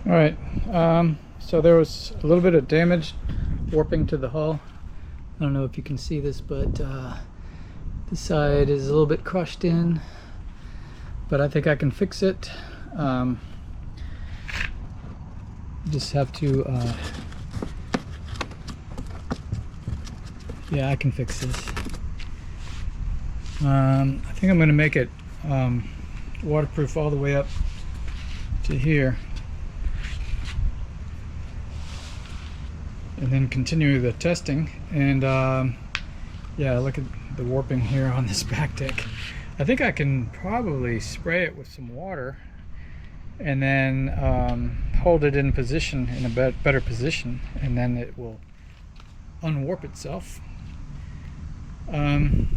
All right, so there was a little bit of damage, warping to the hull. I don't know if you can see this, but this side is a little bit crushed in, but I think I can fix it. Just have to, yeah, I can fix this. I think I'm going to make it waterproof all the way up to here, and then continue the testing. And yeah, look at the warping here on this back deck. I think I can probably spray it with some water and then hold it in position, in a better position, and then it will unwarp itself. And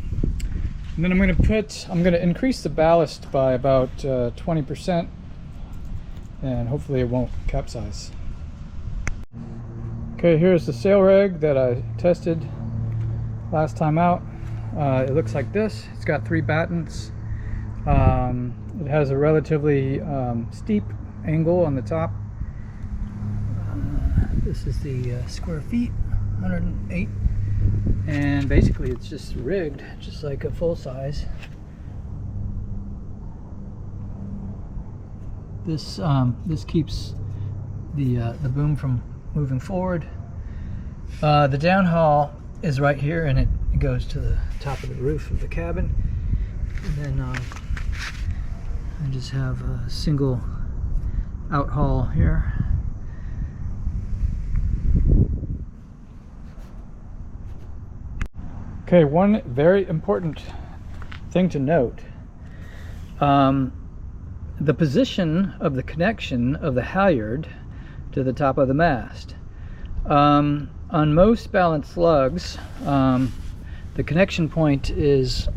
then I'm going to increase the ballast by about 20%, and hopefully it won't capsize. Okay, here's the sail rig that I tested last time out. It looks like this. It's got 3 battens. It has a relatively steep angle on the top. This is the square feet, 108. And basically it's just rigged just like a full size. This keeps the boom from moving forward. The downhaul is right here, and it goes to the top of the roof of the cabin. And then I just have a single outhaul here. Okay, one very important thing to note. The position of the connection of the halyard to the top of the mast. On most balanced lugs, the connection point is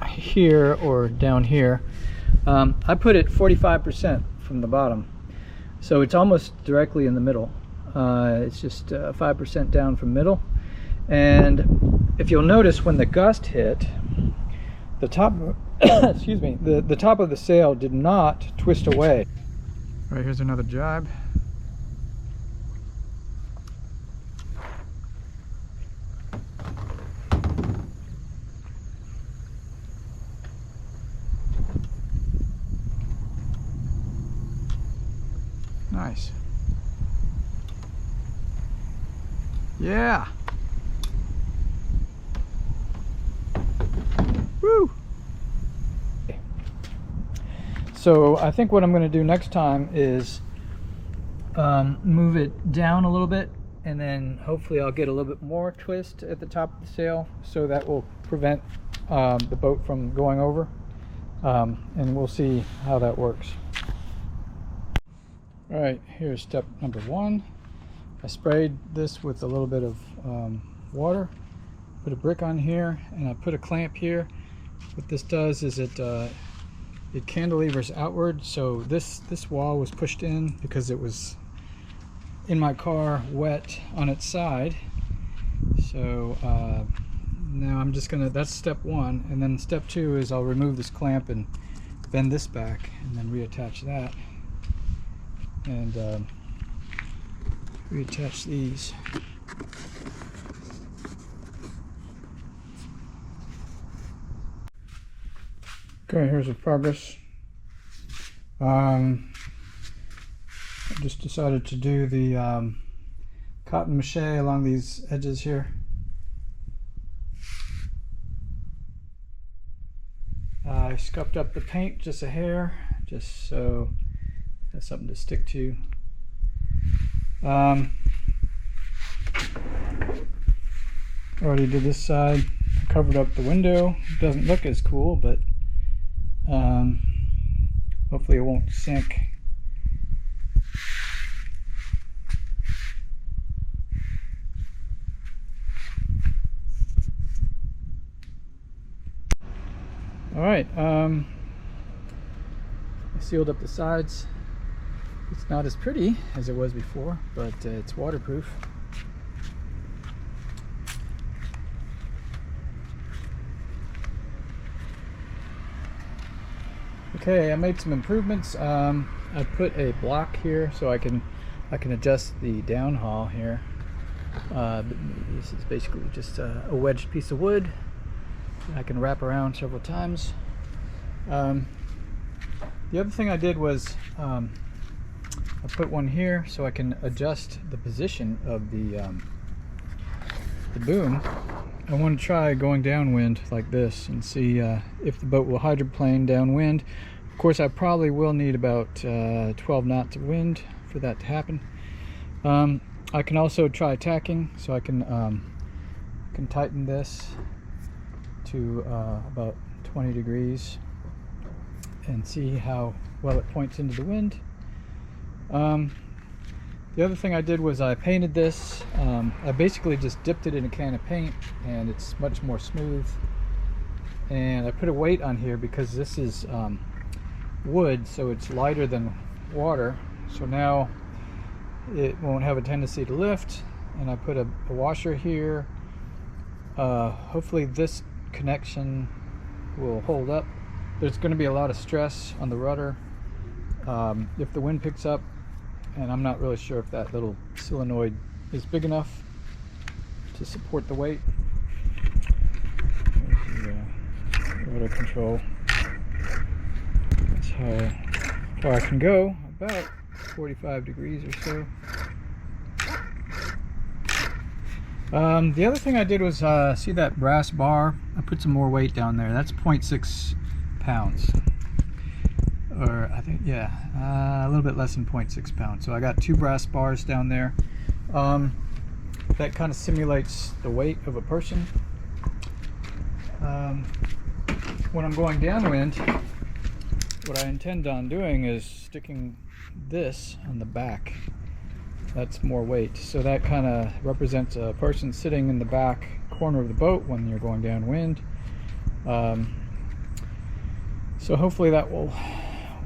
here or down here. I put it 45% from the bottom, so it's almost directly in the middle. It's just 5% down from middle. And if you'll notice, when the gust hit, the top excuse me, the top of the sail did not twist away. All right, here's another jibe. Nice. Yeah. Woo. So I think what I'm going to do next time is move it down a little bit, and then hopefully I'll get a little bit more twist at the top of the sail, so that will prevent the boat from going over, and we'll see how that works. All right, here's step number 1. I sprayed this with a little bit of water, put a brick on here, and I put a clamp here. What this does is it cantilevers outward, so this wall was pushed in because it was in my car wet on its side. So now I'm just gonna, that's step 1, and then step 2 is I'll remove this clamp and bend this back and then reattach that, and reattach these. Okay, here's the progress. I just decided to do the cotton mache along these edges here. I scuffed up the paint just a hair, just so it has something to stick to. Already did this side. I covered up the window. It doesn't look as cool, but hopefully it won't sink. All right, I sealed up the sides. It's not as pretty as it was before, but it's waterproof. Okay, I made some improvements. I I put a block here so I can adjust the downhaul here. This is basically just a wedged piece of wood that I can wrap around several times. The other thing I did was I put one here so I can adjust the position of the boom. I want to try going downwind like this and see if the boat will hydroplane downwind. Of course, I probably will need about 12 knots of wind for that to happen. I can also try tacking, so I can tighten this to about 20 degrees and see how well it points into the wind. The other thing I did was I painted this. I basically just dipped it in a can of paint, and it's much more smooth. And I put a weight on here because this is wood, so it's lighter than water. So now it won't have a tendency to lift. And I put a washer here. Hopefully this connection will hold up. There's going to be a lot of stress on the rudder if the wind picks up, and I'm not really sure if that little solenoid is big enough to support the weight. There's the rudder control. That's how far I can go, about 45 degrees or so. The other thing I did was see that brass bar. I put some more weight down there. That's 0.6 pounds, or I think, yeah, a little bit less than 0.6 pounds. So I got 2 brass bars down there. That kind of simulates the weight of a person. When I'm going downwind, what I intend on doing is sticking this on the back. That's more weight, so that kind of represents a person sitting in the back corner of the boat when you're going downwind. So hopefully that will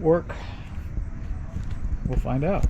work. We'll find out.